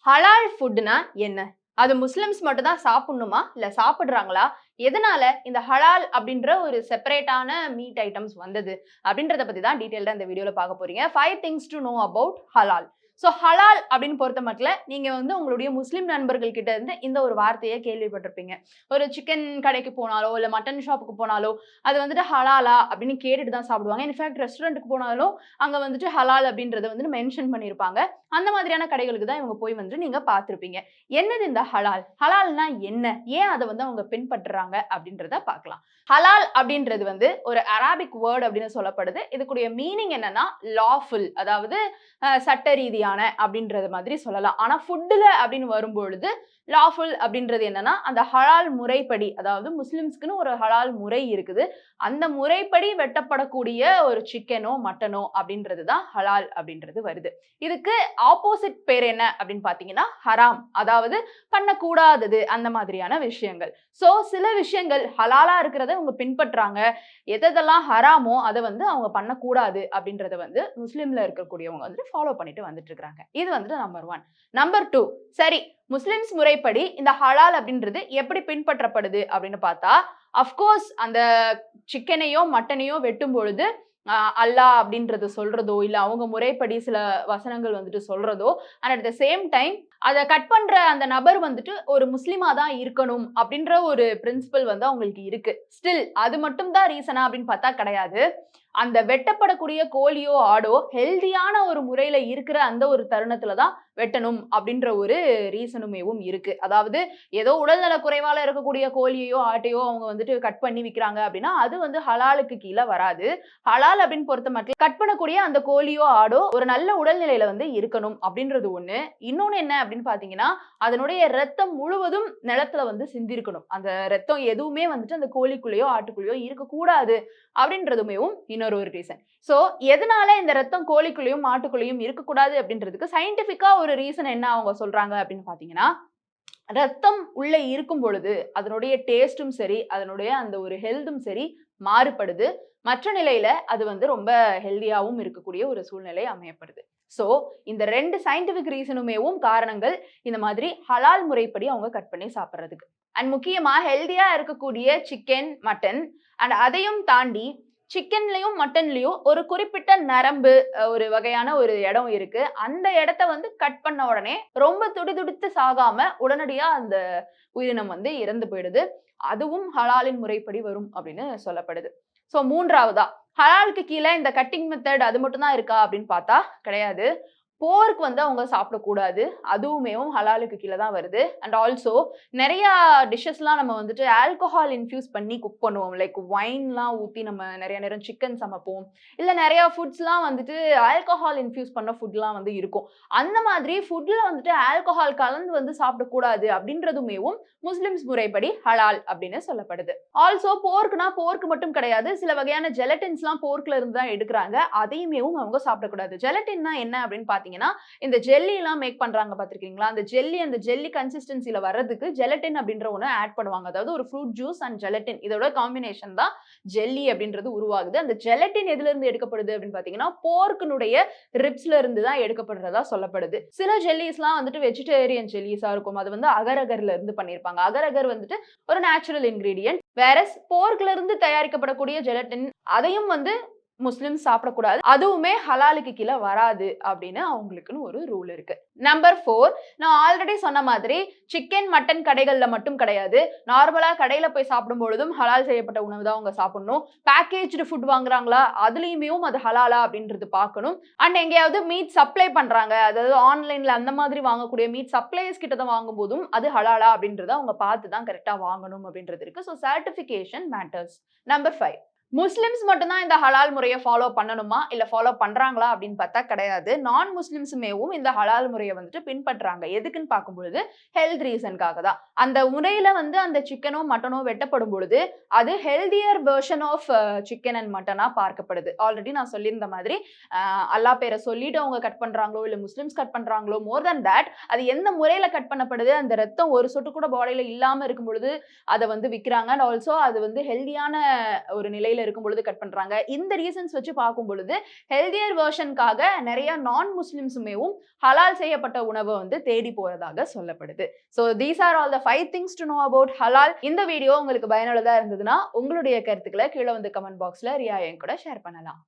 ஹலால் ஃபுட்னா என்ன? அது முஸ்லிம்ஸ் மட்டும் தான் சாப்பிடணுமா? இல்ல சாப்பிடுறாங்களா? எதனால இந்த ஹலால் அப்படின்ற ஒரு செப்பரேட்டான மீட் ஐட்டம்ஸ் வந்தது? அப்படின்றத பத்தி தான் டீடைல்டா இந்த வீடியோல பார்க்க போறீங்க. 5 திங்ஸ் டூ நோ அபௌட் ஹலால். ஸோ ஹலால் அப்படின்னு பொறுத்த மட்டும் நீங்க வந்து உங்களுடைய முஸ்லிம் நண்பர்கள் கிட்ட இருந்து இந்த ஒரு வார்த்தையை கேள்விப்பட்டிருப்பீங்க. ஒரு சிக்கன் கடைக்கு போனாலோ, இல்ல மட்டன் ஷாப்புக்கு போனாலோ, அது வந்துட்டு ஹலாலா அப்படின்னு கேட்டுட்டு தான் சாப்பிடுவாங்க. இன்ஃபேக்ட் ரெஸ்டாரண்ட்டுக்கு போனாலும் அங்க வந்துட்டு ஹலால் அப்படின்றத வந்து மென்ஷன் பண்ணியிருப்பாங்க. அந்த மாதிரியான கடைகளுக்கு தான் இவங்க போய் வந்து நீங்க பார்த்திருப்பீங்க. என்னது இந்த ஹலால்? ஹலால்னா என்ன? ஏன் அத வந்து அவங்க பின்பற்றுறாங்க அப்படின்றத பார்க்கலாம். ஹலால் அப்படின்றது வந்து ஒரு அராபிக் வேர்ட் அப்படின்னு சொல்லப்படுது. இதுக்குடைய மீனிங் என்னன்னா லாஃபுல், அதாவது சட்ட ரீதியான அப்படின்றது மாதிரி சொல்லலாம். ஆனா ஃபுட்ல அப்படின்னு வரும்பொழுது லாஃபுல் அப்படின்றது என்னன்னா அந்த ஹலால் முறைப்படி, அதாவது முஸ்லிம்ஸ்க்குன்னு ஒரு ஹலால் முறை இருக்குது. அந்த முறைப்படி வெட்டப்படக்கூடிய ஒரு சிக்கனோ மட்டனோ அப்படின்றது தான் ஹலால் அப்படின்றது வருது. இதுக்கு ஆப்போசிட் பேர் என்ன அப்படின்னு பாத்தீங்கன்னா ஹராம், அதாவது பண்ணக்கூடாதது அந்த மாதிரியான விஷயங்கள். சோ சில விஷயங்கள் ஹலாலா இருக்கிறத அவங்க பின்பற்றாங்க, எதெல்லாம் ஹராமோ அதை வந்து அவங்க பண்ணக்கூடாது அப்படின்றத வந்து முஸ்லிம்ல இருக்கக்கூடியவங்க வந்து ஃபாலோ பண்ணிட்டு வந்துட்டு இருக்காங்க. இது வந்துட்டு நம்பர் 1. நம்பர் 2, சரி முஸ்லிம்ஸ் முறைப்படி இந்த ஹலால் அப்படின்றது எப்படி பின்பற்றப்படுது அப்படின்னு பார்த்தா, அஃப்கோர்ஸ் அந்த சிக்கனையோ மட்டனையோ வெட்டும் பொழுது அல்லாஹ் அப்படின்றது சொல்றதோ, இல்ல அவங்க முறைப்படி சில வசனங்கள் வந்துட்டு சொல்றதோ, and at the same time அத கட் பண்ற அந்த நபர் வந்துட்டு ஒரு முஸ்லிமா தான் இருக்கணும் அப்படின்ற ஒரு பிரின்சிபல் வந்து அவங்களுக்கு இருக்கு. ஸ்டில் அது மட்டும் தான் ரீசனா அப்படின்னு பார்த்தா கிடையாது. அந்த வெட்டப்படக்கூடிய கோழியோ ஆடோ ஹெல்தியான ஒரு முறையில இருக்கிற அந்த ஒரு தருணத்துல தான் வெட்டணும் அப்படின்ற ஒரு ரீசனுமேவும் இருக்கு. அதாவது ஏதோ உடல்நல குறைவால இருக்கக்கூடிய கோழியையோ ஆட்டையோ அவங்க வந்துட்டு கட் பண்ணி விக்கிறாங்க அப்படின்னா அது வந்து ஹலாலுக்கு கீழே வராது. ஹலால் அப்படின்னு பொறுத்த மட்டும் கட் பண்ணக்கூடிய அந்த கோழியோ ஆடோ ஒரு நல்ல உடல்நிலையில வந்து இருக்கணும் அப்படின்றது ஒண்ணு. இன்னொன்னு என்ன அப்படின்னு பாத்தீங்கன்னா, அதனுடைய ரத்தம் முழுவதும் நிலத்துல வந்து சிந்திருக்கணும். அந்த ரத்தம் எதுவுமே வந்துட்டு அந்த கோழிக்குள்ளேயோ ஆட்டுக்குள்ளேயோ இருக்கக்கூடாது அப்படின்றதுமேவும் இன்னொரு ஒரு ரீசன். சோ எதனால இந்த ரத்தம் கோழிக்குள்ளேயும் மாட்டுக்குள்ளேயும் இருக்கக்கூடாது அப்படின்றதுக்கு சயின்டிபிக்கா ஒரு ரீசன் என்ன அவங்க சொல்றாங்க அப்படின்னு பாத்தீங்கன்னா, ரத்தம் உள்ள இருக்கும் பொழுது அதனுடைய டேஸ்டும் சரி, அதனுடைய அந்த ஒரு ஹெல்த்தும் சரி மாறுபடுது. மற்ற நிலையில அது வந்து ரொம்ப ஹெல்தியாவும் இருக்கக்கூடிய ஒரு சூழ்நிலை அமையப்படுது. சோ இந்த 2 சயின்டிபிக் ரீசனுமேவும் காரணங்கள் இந்த மாதிரி ஹலால் முறைப்படி அவங்க கட் பண்ணி சாப்பிடுறதுக்கு. அண்ட் முக்கியமா ஹெல்தியா இருக்கக்கூடிய சிக்கன், மட்டன் அண்ட் அதையும் தாண்டி சிக்கன்லயும் மட்டன்லயும் ஒரு குறிப்பிட்ட நரம்பு ஒரு வகையான ஒரு இடம் இருக்கு. அந்த இடத்த வந்து கட் பண்ண உடனே ரொம்ப துடிதுடித்து சாகாம உடனடியா அந்த உயிரினம் வந்து இறந்து போயிடுது. அதுவும் ஹலாலின் முறைப்படி வரும் அப்படின்னு சொல்லப்படுது. சோ 3வதா ஹலாலுக்கு கீழே இந்த கட்டிங் மெத்தட் அது மட்டும் தான் இருக்கா அப்படின்னு பார்த்தா கிடையாது. போர்க் வந்து அவங்க சாப்பிடக்கூடாது. அதுவுமே ஹலாலுக்கு கீழ தான் வருது. அண்ட் ஆல்சோ நெறைய டிஷ்ஷஸ்லாம் நம்ம வந்துட்டு ஆல்கஹால் இன்ஃப்யூஸ் பண்ணி குக் பண்ணுவோம். லைக் ஒயின்லாம் ஊத்தி நம்ம நெறைய நேரம் சிக்கன் சமைப்போம். இல்ல நெறைய ஃபுட்ஸ்லாம் வந்துட்டு ஆல்கஹால் இன்ஃப்யூஸ் பண்ண ஃபுட்லாம் வந்து இருக்கும். அந்த மாதிரி ஃபுட்ல வந்துட்டு ஆல்கஹால் கலந்து வந்து சாப்பிடக்கூடாது அப்படின்றதுமேவும் முஸ்லிம்ஸ் முறைப்படி ஹலால் அப்படின்னு சொல்லப்படுது. ஆல்சோ போர்க்னா போர்க் மட்டும் கிடையாது. சில வகையான ஜெலட்டின்ஸ்லாம் போர்க்ல இருந்து தான் எடுக்குறாங்க. அதையுமேவும் அவங்க சாப்பிடக்கூடாது. ஜெலட்டின்னா என்ன அப்படின்னு பார்த்தீங்கன்னா, இந்த ஜெல்லி எல்லாம் மேக் பண்றாங்க பார்த்திருக்கீங்களா? அந்த ஜெல்லி கன்சிஸ்டன்சில வர்றதுக்கு ஜெலட்டின் அப்படின்ற ஒண்ணு ஆட் பண்ணுவாங்க. அதாவது ஒரு ஃப்ரூட் ஜூஸ் அண்ட் ஜெலட்டின் இதோட காம்பினேஷன் தான் ஜெல்லி அப்படின்றது உருவாகுது. அந்த ஜெலட்டின் எதுல இருந்து எடுக்கப்படுது அப்படின்னு பார்த்தீங்கன்னா, போர்க்கினுடைய ரிப்ஸ்ல இருந்து தான் எடுக்கப்படுறதா சொல்லப்படுது. சில ஜெல்லிஸ்லாம் வந்துட்டு வெஜிடேரியன் ஜெல்லிஸா இருக்கும். அது வந்து அகர் அகர்ல இருந்து பண்ணியிருப்பாங்க. அகர் அகர் வந்துட்டு ஒரு நேச்சுரல் இன்கிரீடியன்ட். வேறஸ் போர்க்ல இருந்து தயாரிக்கப்படக்கூடிய ஜெலட்டின் அதையும் வந்து முஸ்லிம்ஸ் சாப்பிடக்கூடாது. அதுவுமே ஹலாலுக்கு கீழ வராது அப்படின்னு அவங்களுக்குன்னு ஒரு ரூல் இருக்கு. நம்பர் 4, நான் ஆல்ரெடி சொன்ன மாதிரி சிக்கன், மட்டன் கடைகள்ல மட்டும் கிடையாது. நார்மலா கடையில போய் சாப்பிடும் பொழுதும் ஹலால் செய்யப்பட்ட உணவு தான் அவங்க சாப்பிடணும். பேக்கேஜ்டு ஃபுட் வாங்குறாங்களா அதுலயுமே அது ஹலாலா அப்படின்றது பார்க்கணும். அண்ட் எங்கேயாவது மீட் சப்ளை பண்றாங்க, அதாவது ஆன்லைன்ல அந்த மாதிரி வாங்கக்கூடிய மீட் சப்ளையர்ஸ் கிட்ட தான் வாங்கும் போதும் அது ஹலாலா அப்படின்றத அவங்க பார்த்து தான் கரெக்டா வாங்கணும் அப்படின்றது இருக்கு. So certification matters. Number 5, Muslims மட்டும் தான் இந்த ஹலால் முறையை ஃபாலோ பண்ணணுமா இல்ல ஃபாலோ பண்றாங்களா அப்படின்னு பார்த்தா கிடையாது. நான் முஸ்லிம்ஸுமேவும் இந்த ஹலால் முறையை வந்துட்டு பின்பற்றாங்க. எதுக்குன்னு பார்க்கும்பொழுது ஹெல்த் ரீசனுக்காக தான். அந்த முறையில வந்து அந்த சிக்கனோ மட்டனோ வெட்டப்படும் பொழுது அது healthier version of chicken and மட்டனா பார்க்கப்படுது. ஆல்ரெடி நான் சொல்லியிருந்த மாதிரி அல்லாஹ் பேரை சொல்லிட்டு அவங்க கட் பண்றாங்களோ இல்ல முஸ்லிம்ஸ் கட் பண்றாங்களோ, மோர் தென் தட் அது எந்த முறையில கட் பண்ணப்படுது, அந்த ரத்தம் ஒரு சொட்டு கூட பாடியில இல்லாம இருக்கும் பொழுது அதை வந்து விற்கிறாங்க. அண்ட் ஆல்சோ அது வந்து ஹெல்தியான ஒரு நிலையில நிலையில இருக்கும் பொழுது கட் பண்றாங்க. இந்த ரீசன்ஸ் வச்சு பார்க்கும் பொழுது ஹெல்தியர் வெர்ஷனுக்காக நிறைய நான் முஸ்லிம்ஸுமேவும் ஹலால் செய்யப்பட்ட உணவை வந்து தேடி போறதாக சொல்லப்படுது. So these are all the 5 things to know about ஹலால். இந்த வீடியோ உங்களுக்கு பயனுள்ளதா இருந்ததுன்னா உங்களுடைய கருத்துக்களை கீழே வந்து கமெண்ட் பாக்ஸ்ல ரியா என் கூட ஷேர் பண்ணலாம்.